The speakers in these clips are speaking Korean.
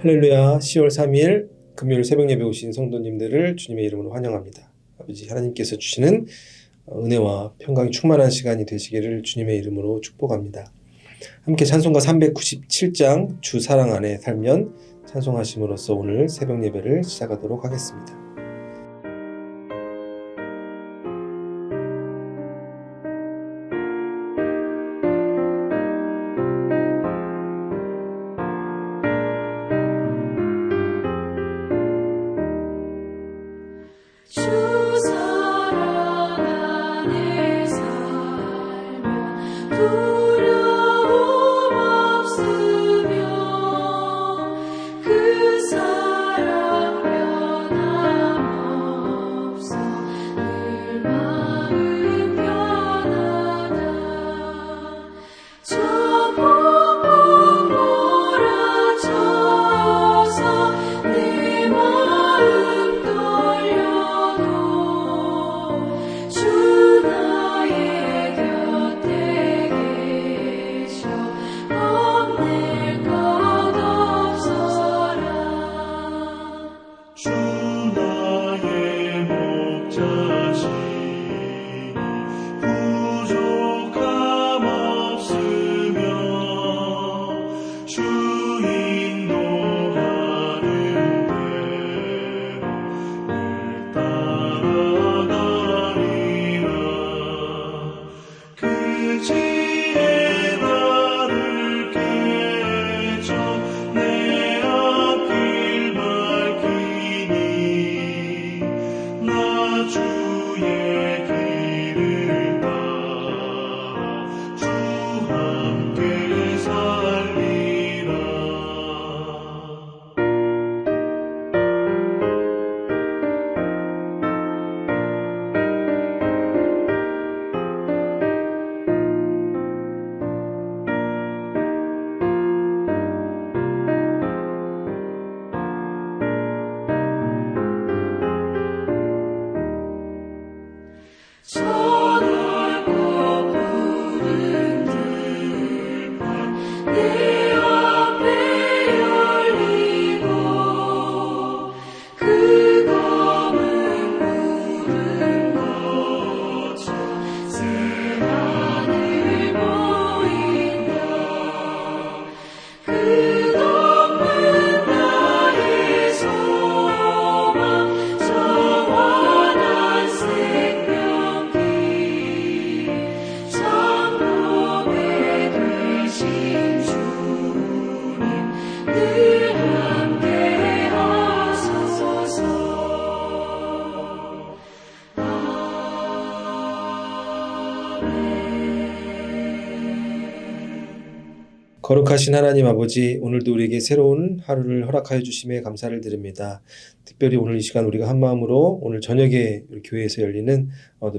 할렐루야. 10월 3일 금요일 새벽 예배 오신 성도님들을 주님의 이름으로 환영합니다. 아버지 하나님께서 주시는 은혜와 평강이 충만한 시간이 되시기를 주님의 이름으로 축복합니다. 함께 찬송가 397장 주 사랑 안에 살면 찬송하심으로써 오늘 새벽 예배를 시작하도록 하겠습니다. 거룩하신 하나님 아버지, 오늘도 우리에게 새로운 하루를 허락하여 주심에 감사를 드립니다. 특별히 오늘 이 시간 우리가 한 마음으로 오늘 저녁에 교회에서 열리는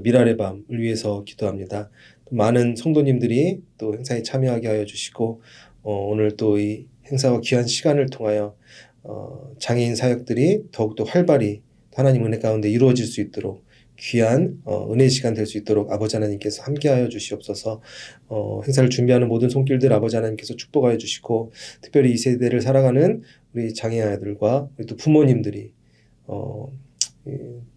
미랄의 밤을 위해서 기도합니다. 또 많은 성도님들이 또 행사에 참여하게 하여 주시고 오늘 또 이 행사와 귀한 시간을 통하여 장애인 사역들이 더욱더 활발히 하나님 은혜 가운데 이루어질 수 있도록 귀한 은혜 시간 될 수 있도록 아버지 하나님께서 함께하여 주시옵소서. 행사를 준비하는 모든 손길들 아버지 하나님께서 축복하여 주시고, 특별히 이 세대를 살아가는 우리 장애 아이들과 우리 또 부모님들이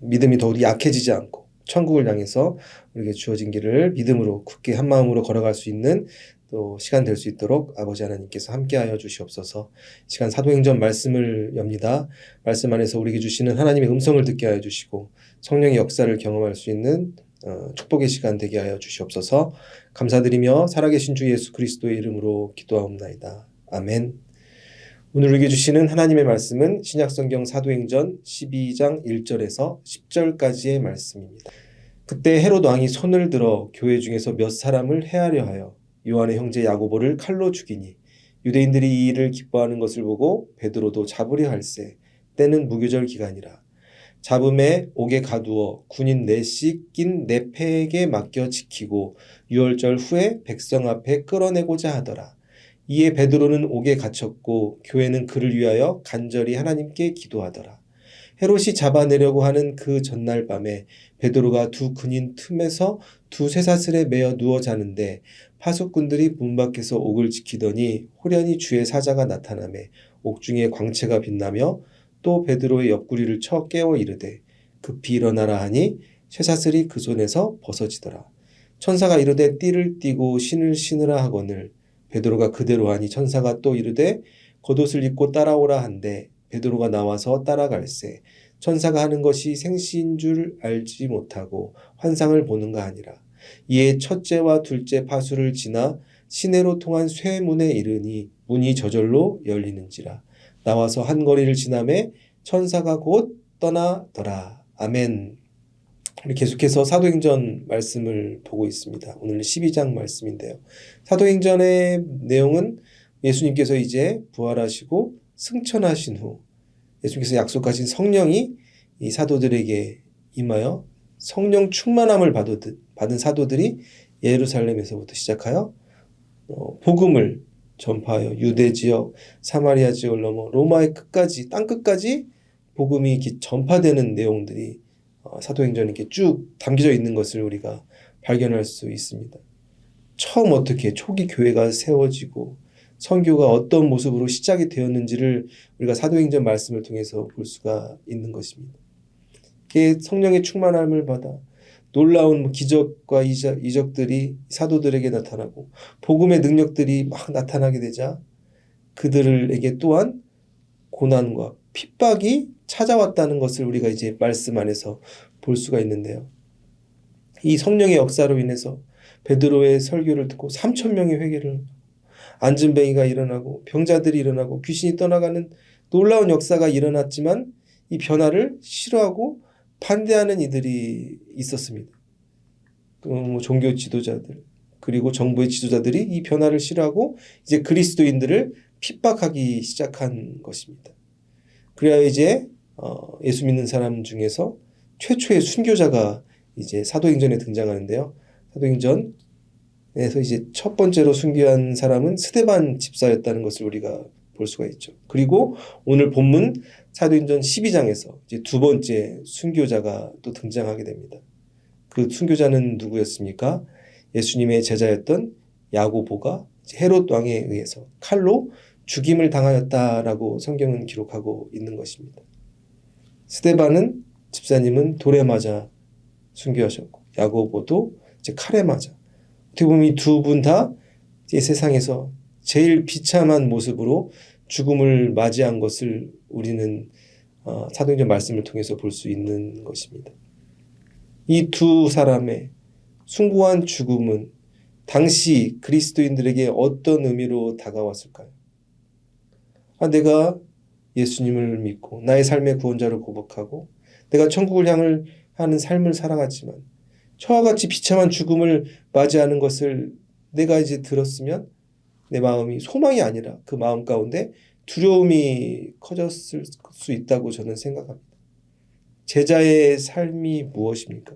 믿음이 더욱 약해지지 않고 천국을 향해서 우리에게 주어진 길을 믿음으로 굳게 한 마음으로 걸어갈 수 있는 또 시간 될 수 있도록 아버지 하나님께서 함께하여 주시옵소서. 시간 사도행전 말씀을 엽니다. 말씀 안에서 우리에게 주시는 하나님의 음성을 듣게 하여 주시고 성령의 역사를 경험할 수 있는 축복의 시간 되게 하여 주시옵소서. 감사드리며 살아계신 주 예수 그리스도의 이름으로 기도하옵나이다. 아멘. 오늘 우리에게 주시는 하나님의 말씀은 신약성경 사도행전 12장 1절에서 10절까지의 말씀입니다. 그때 헤롯 왕이 손을 들어 교회 중에서 몇 사람을 해하려 하여 요한의 형제 야고보를 칼로 죽이니 유대인들이 이 일을 기뻐하는 것을 보고 베드로도 잡으려 할세. 때는 무교절 기간이라. 잡음에 옥에 가두어 군인 넷씩 낀 네 패에게 맡겨 지키고 유월절 후에 백성 앞에 끌어내고자 하더라. 이에 베드로는 옥에 갇혔고 교회는 그를 위하여 간절히 하나님께 기도하더라. 헤롯이 잡아내려고 하는 그 전날 밤에 베드로가 두 군인 틈에서 두 쇠사슬에 매어 누워 자는데 파수꾼들이 문 밖에서 옥을 지키더니 호련히 주의 사자가 나타나매 옥중에 광채가 빛나며 또 베드로의 옆구리를 쳐 깨워 이르되 급히 일어나라 하니 쇠사슬이 그 손에서 벗어지더라. 천사가 이르되 띠를 띠고 신을 신으라 하거늘 베드로가 그대로 하니 천사가 또 이르되 겉옷을 입고 따라오라 한데 베드로가 나와서 따라갈세 천사가 하는 것이 생시인 줄 알지 못하고 환상을 보는가 아니라 이에 첫째와 둘째 파수를 지나 시내로 통한 쇠문에 이르니 문이 저절로 열리는지라 나와서 한 거리를 지나매 천사가 곧 떠나더라. 아멘. 우리 계속해서 사도행전 말씀을 보고 있습니다. 오늘 12장 말씀인데요. 사도행전의 내용은 예수님께서 이제 부활하시고 승천하신 후 예수님께서 약속하신 성령이 이 사도들에게 임하여 성령 충만함을 받은 사도들이 예루살렘에서부터 시작하여 복음을 전파하여 유대 지역, 사마리아 지역을 넘어 로마의 끝까지, 땅 끝까지 복음이 이렇게 전파되는 내용들이 사도행전에 이렇게 쭉 담겨져 있는 것을 우리가 발견할 수 있습니다. 처음 어떻게 초기 교회가 세워지고 선교가 어떤 모습으로 시작이 되었는지를 우리가 사도행전 말씀을 통해서 볼 수가 있는 것입니다. 성령의 충만함을 받아 놀라운 기적과 이적들이 사도들에게 나타나고 복음의 능력들이 막 나타나게 되자 그들에게 또한 고난과 핍박이 찾아왔다는 것을 우리가 이제 말씀 안에서 볼 수가 있는데요. 이 성령의 역사로 인해서 베드로의 설교를 듣고 3,000명의 회개를 안진뱅이가 일어나고 병자들이 일어나고 귀신이 떠나가는 놀라운 역사가 일어났지만 이 변화를 싫어하고 반대하는 이들이 있었습니다. 종교 지도자들 그리고 정부의 지도자들이 이 변화를 싫어하고 이제 그리스도인들을 핍박하기 시작한 것입니다. 그래야 이제 예수 믿는 사람 중에서 최초의 순교자가 이제 사도행전에 등장하는데요. 사도행전에서 이제 첫 번째로 순교한 사람은 스데반 집사였다는 것을 우리가 볼 수가 있죠. 그리고 오늘 본문 사도행전 12장에서 이제 두 번째 순교자가 또 등장하게 됩니다. 그 순교자는 누구였습니까? 예수님의 제자였던 야고보가 헤롯 왕에 의해서 칼로 죽임을 당하였다라고 성경은 기록하고 있는 것입니다. 스데반은 집사님은 돌에 맞아 순교하셨고 야고보도 이제 칼에 맞아. 어떻게 보면 이 두 분 다 세상에서 제일 비참한 모습으로 죽음을 맞이한 것을 우리는 사도행전 말씀을 통해서 볼 수 있는 것입니다. 이 두 사람의 숭고한 죽음은 당시 그리스도인들에게 어떤 의미로 다가왔을까요? 내가 예수님을 믿고 나의 삶의 구원자를 고백하고 내가 천국을 향하는 삶을 살아갔지만 저와 같이 비참한 죽음을 맞이하는 것을 내가 이제 들었으면 내 마음이 소망이 아니라 그 마음 가운데 두려움이 커졌을 수 있다고 저는 생각합니다. 제자의 삶이 무엇입니까?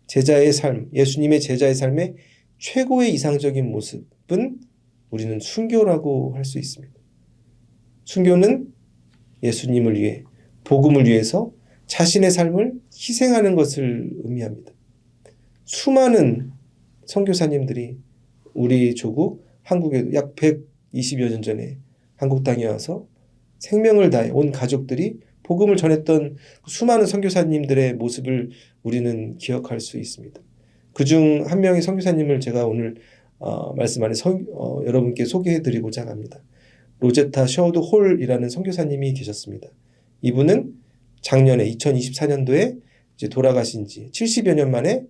제자의 삶, 예수님의 제자의 삶의 최고의 이상적인 모습은 우리는 순교라고 할 수 있습니다. 순교는 예수님을 위해, 복음을 위해서 자신의 삶을 희생하는 것을 의미합니다. 수많은 선교사님들이 우리 조국 한국에도 약 120여 년 전에 한국 땅에 와서 생명을 다해 온 가족들이 복음을 전했던 수많은 선교사님들의 모습을 우리는 기억할 수 있습니다. 그중 한 명의 선교사님을 제가 오늘 말씀 안에 여러분께 소개해드리고자 합니다. 로제타 셔우드 홀이라는 선교사님이 계셨습니다. 이분은 작년에 2024년도에 이제 돌아가신 지 70여 년 만에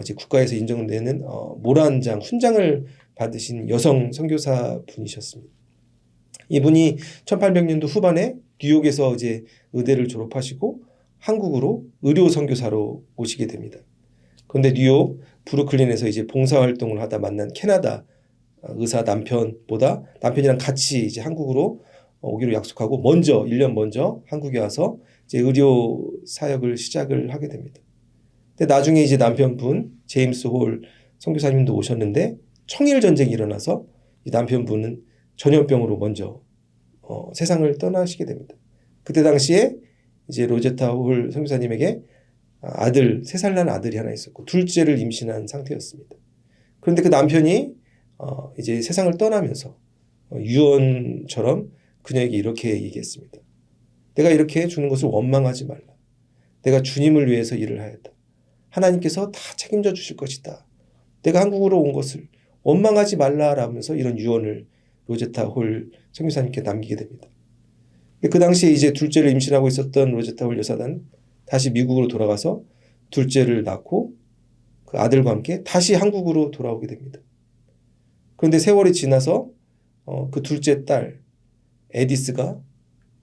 이제 국가에서 인정되는 모란장 훈장을 받으신 여성 선교사 분이셨습니다. 이분이 1800년도 후반에 뉴욕에서 이제 의대를 졸업하시고 한국으로 의료 선교사로 오시게 됩니다. 그런데 뉴욕 브루클린에서 이제 봉사활동을 하다 만난 캐나다 의사 남편이랑 같이 이제 한국으로 오기로 약속하고 1년 먼저 한국에 와서 이제 의료 사역을 시작을 하게 됩니다. 근데 나중에 이제 남편분 제임스 홀 선교사님도 오셨는데 청일 전쟁이 일어나서 이 남편분은 전염병으로 먼저 세상을 떠나시게 됩니다. 그때 당시에 이제 로제타 홀 선교사님에게 3살 난 아들이 하나 있었고 둘째를 임신한 상태였습니다. 그런데 그 남편이 이제 세상을 떠나면서 유언처럼 그녀에게 이렇게 얘기했습니다. 내가 이렇게 주는 것을 원망하지 말라. 내가 주님을 위해서 일을 하였다. 하나님께서 다 책임져 주실 것이다. 내가 한국으로 온 것을 원망하지 말라라면서 이런 유언을 로제타 홀 선교사님께 남기게 됩니다. 그 당시에 이제 둘째를 임신하고 있었던 로제타 홀 여사단 다시 미국으로 돌아가서 둘째를 낳고 그 아들과 함께 다시 한국으로 돌아오게 됩니다. 그런데 세월이 지나서 그 둘째 딸 에디스가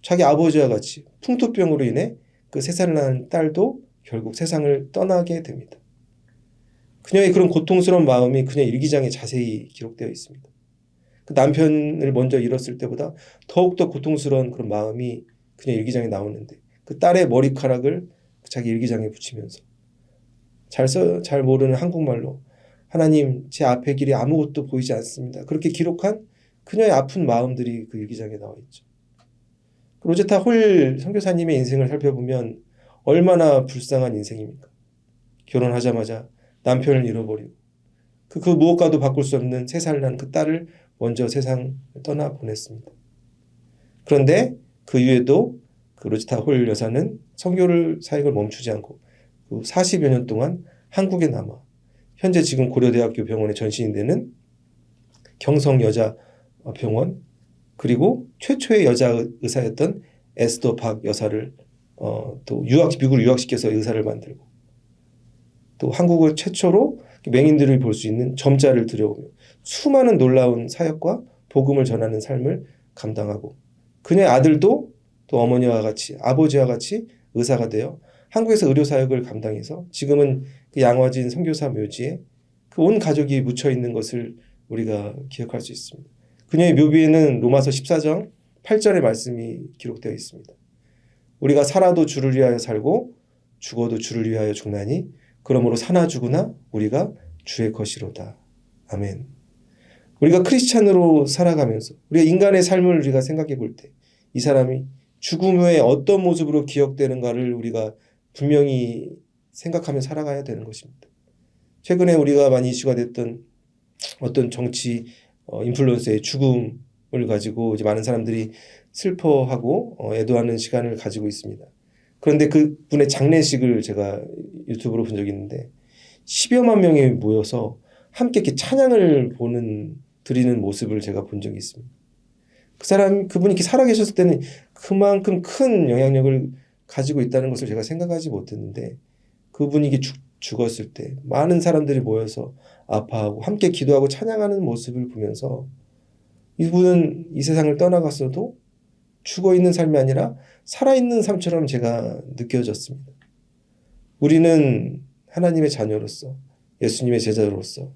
자기 아버지와 같이 풍토병으로 인해 그 3살 낳은 딸도 결국 세상을 떠나게 됩니다. 그녀의 그런 고통스러운 마음이 그녀의 일기장에 자세히 기록되어 있습니다. 그 남편을 먼저 잃었을 때보다 더욱더 고통스러운 그런 마음이 그녀의 일기장에 나오는데 그 딸의 머리카락을 자기 일기장에 붙이면서 잘 모르는 한국말로 하나님 제 앞의 길이 아무것도 보이지 않습니다. 그렇게 기록한 그녀의 아픈 마음들이 그 일기장에 나와 있죠. 로제타 홀 선교사님의 인생을 살펴보면 얼마나 불쌍한 인생입니까? 결혼하자마자 남편을 잃어버리고 그 무엇과도 바꿀 수 없는 3살 난 그 딸을 먼저 세상을 떠나보냈습니다. 그런데 그 이후에도 그 로제타 홀 여사는 선교를 사역을 멈추지 않고 40여 년 동안 한국에 남아 현재 지금 고려대학교 병원에 전신이 되는 경성여자병원 그리고 최초의 여자 의사였던 에스더 박 여사를 또 미국을 유학시켜서 의사를 만들고 또 한국을 최초로 맹인들을 볼 수 있는 점자를 들여오며 수많은 놀라운 사역과 복음을 전하는 삶을 감당하고 그녀의 아들도 또 어머니와 같이 아버지와 같이 의사가 되어 한국에서 의료사역을 감당해서 지금은 그 양화진 선교사 묘지에 그 온 가족이 묻혀 있는 것을 우리가 기억할 수 있습니다. 그녀의 묘비에는 로마서 14장 8절의 말씀이 기록되어 있습니다. 우리가 살아도 주를 위하여 살고 죽어도 주를 위하여 죽나니 그러므로 사나 죽으나 우리가 주의 것이로다. 아멘. 우리가 크리스찬으로 살아가면서 우리가 인간의 삶을 우리가 생각해 볼 때 이 사람이 죽음 후에 어떤 모습으로 기억되는가를 우리가 분명히 생각하며 살아가야 되는 것입니다. 최근에 우리가 많이 이슈가 됐던 어떤 정치 인플루언서의 죽음을 가지고 이제 많은 사람들이 슬퍼하고 애도하는 시간을 가지고 있습니다. 그런데 그분의 장례식을 제가 유튜브로 본 적이 있는데 10여만 명이 모여서 함께 이렇게 찬양을 드리는 모습을 제가 본 적이 있습니다. 그분이 이렇게 살아계셨을 때는 그만큼 큰 영향력을 가지고 있다는 것을 제가 생각하지 못했는데 그분이 이게 죽었을 때 많은 사람들이 모여서 아파하고 함께 기도하고 찬양하는 모습을 보면서 이분은 이 세상을 떠나갔어도 죽어있는 삶이 아니라 살아있는 삶처럼 제가 느껴졌습니다. 우리는 하나님의 자녀로서 예수님의 제자로서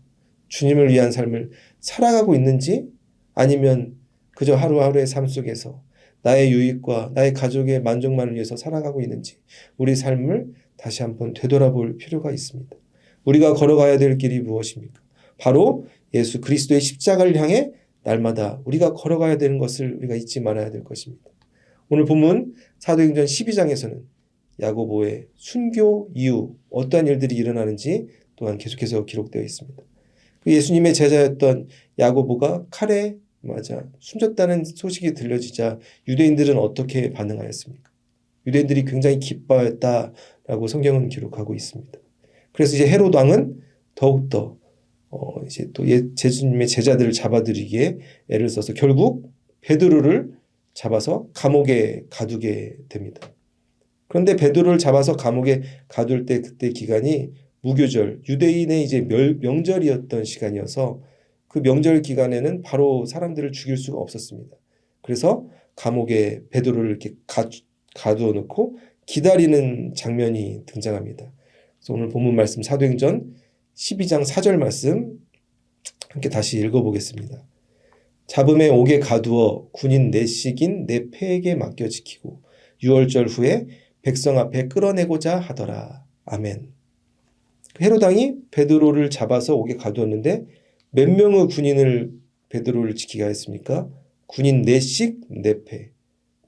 주님을 위한 삶을 살아가고 있는지 아니면 그저 하루하루의 삶 속에서 나의 유익과 나의 가족의 만족만을 위해서 살아가고 있는지 우리 삶을 다시 한번 되돌아볼 필요가 있습니다. 우리가 걸어가야 될 길이 무엇입니까? 바로 예수 그리스도의 십자가를 향해 날마다 우리가 걸어가야 되는 것을 우리가 잊지 말아야 될 것입니다. 오늘 본문 사도행전 12장에서는 야고보의 순교 이후 어떠한 일들이 일어나는지 또한 계속해서 기록되어 있습니다. 그 예수님의 제자였던 야고보가 칼에 맞아 숨졌다는 소식이 들려지자 유대인들은 어떻게 반응하였습니까? 유대인들이 굉장히 기뻐했다라고 성경은 기록하고 있습니다. 그래서 이제 헤롯 왕은 더욱더 이제 또 예수님의 제자들을 잡아들이기에 애를 써서 결국 베드로를 잡아서 감옥에 가두게 됩니다. 그런데 베드로를 잡아서 감옥에 가둘 때 그때 기간이 무교절, 유대인의 이제 명절이었던 시간이어서 그 명절 기간에는 바로 사람들을 죽일 수가 없었습니다. 그래서 감옥에 베드로를 이렇게 가두어 놓고 기다리는 장면이 등장합니다. 그래서 오늘 본문 말씀 사도행전 12장 4절 말씀 함께 다시 읽어보겠습니다. 잡음에 옥에 가두어 군인 내식인 내 패에게 맡겨 지키고 6월절 후에 백성 앞에 끌어내고자 하더라. 아멘. 헤롯 왕이 베드로를 잡아서 옥에 가두었는데 몇 명의 군인을 베드로를 지키게 하였습니까? 군인 넷씩 네 패.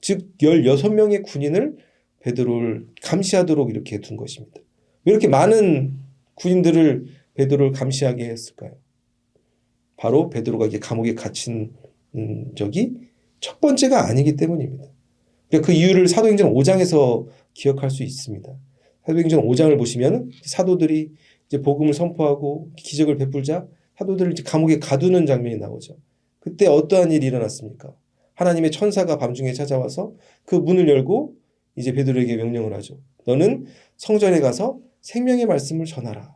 즉 16명의 군인을 베드로를 감시하도록 이렇게 둔 것입니다. 왜 이렇게 많은 군인들을 베드로를 감시하게 했을까요? 바로 베드로가 이제 감옥에 갇힌 적이 첫 번째가 아니기 때문입니다. 그러니까 그 이유를 사도행전 5장에서 기억할 수 있습니다. 사도행전 5장을 보시면 사도들이 이제 복음을 선포하고 기적을 베풀자 사도들을 이제 감옥에 가두는 장면이 나오죠. 그때 어떠한 일이 일어났습니까? 하나님의 천사가 밤중에 찾아와서 그 문을 열고 이제 베드로에게 명령을 하죠. 너는 성전에 가서 생명의 말씀을 전하라.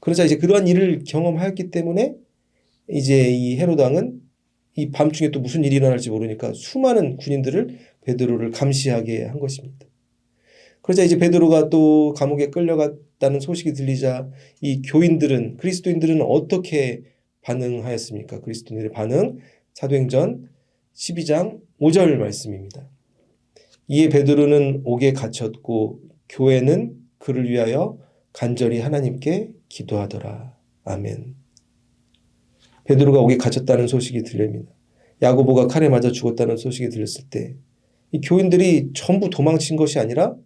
그러자 이제 그러한 일을 경험하였기 때문에 이제 이 헤롯 왕은 이 밤중에 또 무슨 일이 일어날지 모르니까 수많은 군인들을 베드로를 감시하게 한 것입니다. 그러자 이제 베드로가 또 감옥에 끌려갔다는 소식이 들리자 이 교인들은 그리스도인들은 어떻게 반응하였습니까? 그리스도인들의 반응 사도행전 12장 5절 말씀입니다. 이에 베드로는 옥에 갇혔고 교회는 그를 위하여 간절히 하나님께 기도하더라. 아멘. 베드로가 옥에 갇혔다는 소식이 들립니다. 야고보가 칼에 맞아 죽었다는 소식이 들렸을 때 이 교인들이 전부 도망친 것이 아니라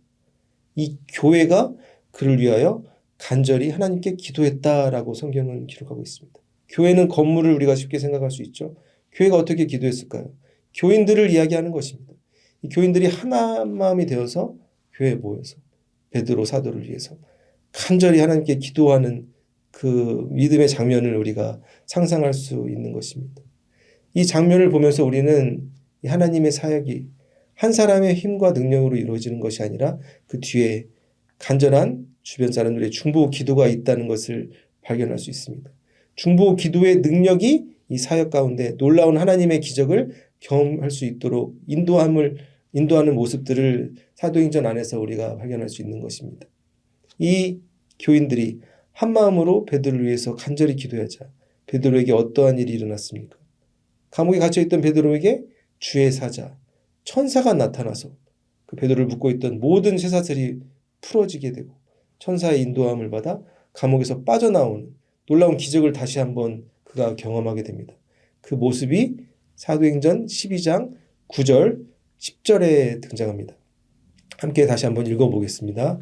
이 교회가 그를 위하여 간절히 하나님께 기도했다라고 성경은 기록하고 있습니다. 교회는 건물을 우리가 쉽게 생각할 수 있죠. 교회가 어떻게 기도했을까요? 교인들을 이야기하는 것입니다. 이 교인들이 하나 마음이 되어서 교회에 모여서 베드로 사도를 위해서 간절히 하나님께 기도하는 그 믿음의 장면을 우리가 상상할 수 있는 것입니다. 이 장면을 보면서 우리는 이 하나님의 사역이 한 사람의 힘과 능력으로 이루어지는 것이 아니라 그 뒤에 간절한 주변 사람들의 중보 기도가 있다는 것을 발견할 수 있습니다. 중보 기도의 능력이 이 사역 가운데 놀라운 하나님의 기적을 경험할 수 있도록 인도하는 모습들을 사도행전 안에서 우리가 발견할 수 있는 것입니다. 이 교인들이 한 마음으로 베드로를 위해서 간절히 기도하자 베드로에게 어떠한 일이 일어났습니까? 감옥에 갇혀있던 베드로에게 주의 사자 천사가 나타나서 그 베드로를 묶고 있던 모든 쇠사슬이 풀어지게 되고 천사의 인도함을 받아 감옥에서 빠져나오는 놀라운 기적을 다시 한번 그가 경험하게 됩니다. 그 모습이 사도행전 12장 9절 10절에 등장합니다. 함께 다시 한번 읽어보겠습니다.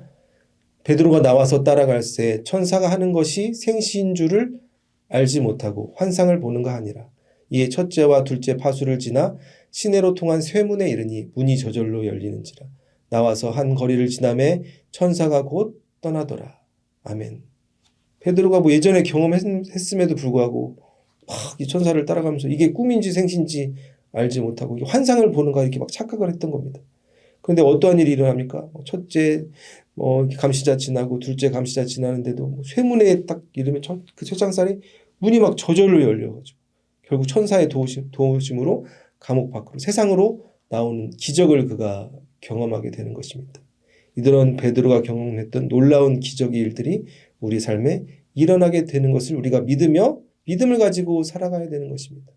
베드로가 나와서 따라갈새 천사가 하는 것이 생시인 줄을 알지 못하고 환상을 보는가 하니라. 이에 첫째와 둘째 파수를 지나 시내로 통한 쇠문에 이르니 문이 저절로 열리는지라. 나와서 한 거리를 지나매 천사가 곧 떠나더라. 아멘. 베드로가 뭐 예전에 경험했음에도 불구하고 막 이 천사를 따라가면서 이게 꿈인지 생신지 알지 못하고 환상을 보는가 이렇게 막 착각을 했던 겁니다. 그런데 어떠한 일이 일어납니까? 첫째 감시자 지나고 둘째 감시자 지나는데도 쇠문에 딱 이르면 그 쇠창살이 문이 막 저절로 열려가지고 결국 천사의 도우심으로 감옥 밖으로 세상으로 나오는 기적을 그가 경험하게 되는 것입니다. 이런 베드로가 경험했던 놀라운 기적의 일들이 우리 삶에 일어나게 되는 것을 우리가 믿으며 믿음을 가지고 살아가야 되는 것입니다.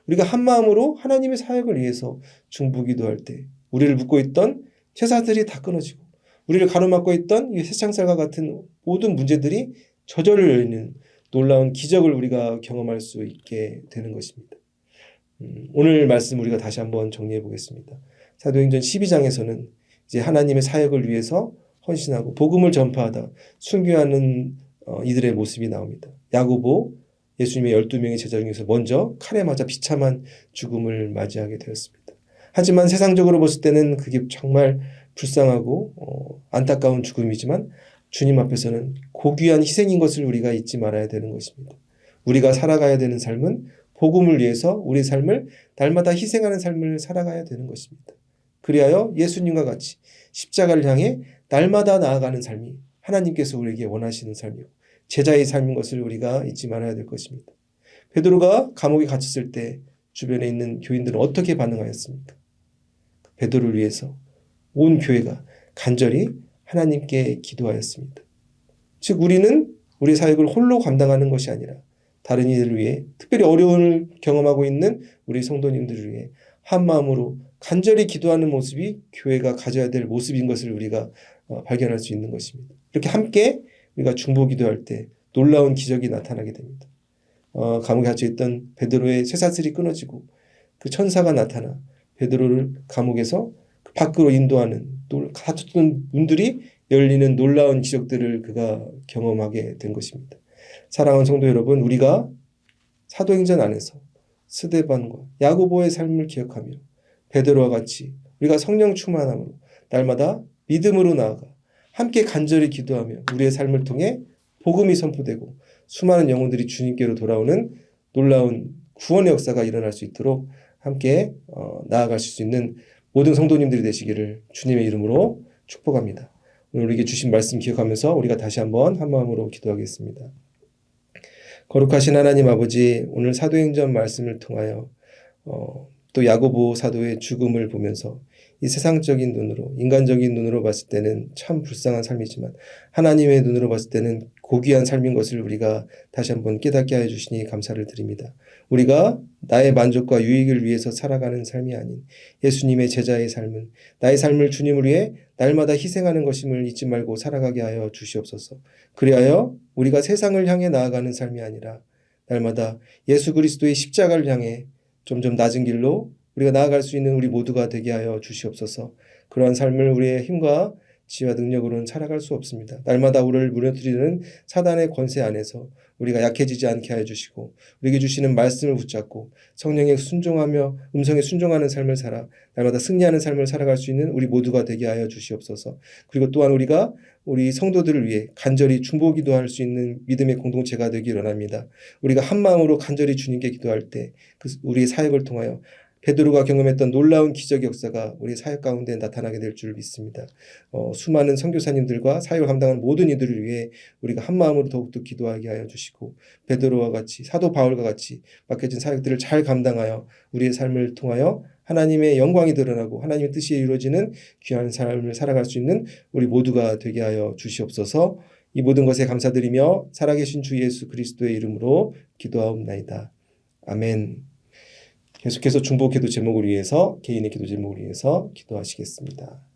우리가 한 마음으로 하나님의 사역을 위해서 중보기도할 때 우리를 묶고 있던 쇠사슬이 다 끊어지고 우리를 가로막고 있던 이 쇠창살과 같은 모든 문제들이 저절로 열리는 놀라운 기적을 우리가 경험할 수 있게 되는 것입니다. 오늘 말씀 우리가 다시 한번 정리해 보겠습니다. 사도행전 12장에서는 이제 하나님의 사역을 위해서 헌신하고 복음을 전파하다 순교하는 이들의 모습이 나옵니다. 야고보 예수님의 12명의 제자 중에서 먼저 칼에 맞아 비참한 죽음을 맞이하게 되었습니다. 하지만 세상적으로 봤을 때는 그게 정말 불쌍하고 안타까운 죽음이지만 주님 앞에서는 고귀한 희생인 것을 우리가 잊지 말아야 되는 것입니다. 우리가 살아가야 되는 삶은 복음을 위해서 우리 삶을 날마다 희생하는 삶을 살아가야 되는 것입니다. 그리하여 예수님과 같이 십자가를 향해 날마다 나아가는 삶이 하나님께서 우리에게 원하시는 삶이고 제자의 삶인 것을 우리가 잊지 말아야 될 것입니다. 베드로가 감옥에 갇혔을 때 주변에 있는 교인들은 어떻게 반응하였습니까? 베드로를 위해서 온 교회가 간절히 하나님께 기도하였습니다. 즉 우리는 우리 사역을 홀로 감당하는 것이 아니라 다른 이들을 위해 특별히 어려움을 경험하고 있는 우리 성도님들을 위해 한 마음으로 간절히 기도하는 모습이 교회가 가져야 될 모습인 것을 우리가 발견할 수 있는 것입니다. 이렇게 함께 우리가 중보 기도할 때 놀라운 기적이 나타나게 됩니다. 감옥에 갇혀있던 베드로의 쇠사슬이 끊어지고 그 천사가 나타나 베드로를 감옥에서 밖으로 인도하는 닫혔던 문들이 열리는 놀라운 기적들을 그가 경험하게 된 것입니다. 사랑하는 성도 여러분, 우리가 사도행전 안에서 스데반과 야고보의 삶을 기억하며 베드로와 같이 우리가 성령 충만함으로 날마다 믿음으로 나아가 함께 간절히 기도하며 우리의 삶을 통해 복음이 선포되고 수많은 영혼들이 주님께로 돌아오는 놀라운 구원의 역사가 일어날 수 있도록 함께 나아가실 수 있는 모든 성도님들이 되시기를 주님의 이름으로 축복합니다. 오늘 우리에게 주신 말씀 기억하면서 우리가 다시 한번 한 마음으로 기도하겠습니다. 거룩하신 하나님 아버지, 오늘 사도행전 말씀을 통하여 또 야고보 사도의 죽음을 보면서 이 세상적인 눈으로, 인간적인 눈으로 봤을 때는 참 불쌍한 삶이지만 하나님의 눈으로 봤을 때는 고귀한 삶인 것을 우리가 다시 한번 깨닫게 하여 주시니 감사를 드립니다. 우리가 나의 만족과 유익을 위해서 살아가는 삶이 아닌 예수님의 제자의 삶은 나의 삶을 주님을 위해 날마다 희생하는 것임을 잊지 말고 살아가게 하여 주시옵소서. 그리하여 우리가 세상을 향해 나아가는 삶이 아니라 날마다 예수 그리스도의 십자가를 향해 점점 낮은 길로 우리가 나아갈 수 있는 우리 모두가 되게 하여 주시옵소서. 그러한 삶을 우리의 힘과 지혜와 능력으로는 살아갈 수 없습니다. 날마다 우리를 무너뜨리는 사단의 권세 안에서 우리가 약해지지 않게 하여 주시고 우리에게 주시는 말씀을 붙잡고 성령에 순종하며 음성에 순종하는 삶을 살아 날마다 승리하는 삶을 살아갈 수 있는 우리 모두가 되게 하여 주시옵소서. 그리고 또한 우리가 우리 성도들을 위해 간절히 중보기도할 수 있는 믿음의 공동체가 되기 원합니다. 우리가 한 마음으로 간절히 주님께 기도할 때 우리의 사역을 통하여 베드로가 경험했던 놀라운 기적의 역사가 우리 사역 가운데 나타나게 될 줄 믿습니다. 수많은 선교사님들과 사역을 감당하는 모든 이들을 위해 우리가 한 마음으로 더욱더 기도하게 하여 주시고 베드로와 같이 사도 바울과 같이 맡겨진 사역들을 잘 감당하여 우리의 삶을 통하여 하나님의 영광이 드러나고 하나님의 뜻이 이루어지는 귀한 삶을 살아갈 수 있는 우리 모두가 되게 하여 주시옵소서. 이 모든 것에 감사드리며 살아계신 주 예수 그리스도의 이름으로 기도하옵나이다. 아멘. 계속해서 중보 기도 제목을 위해서 개인의 기도 제목을 위해서 기도하시겠습니다.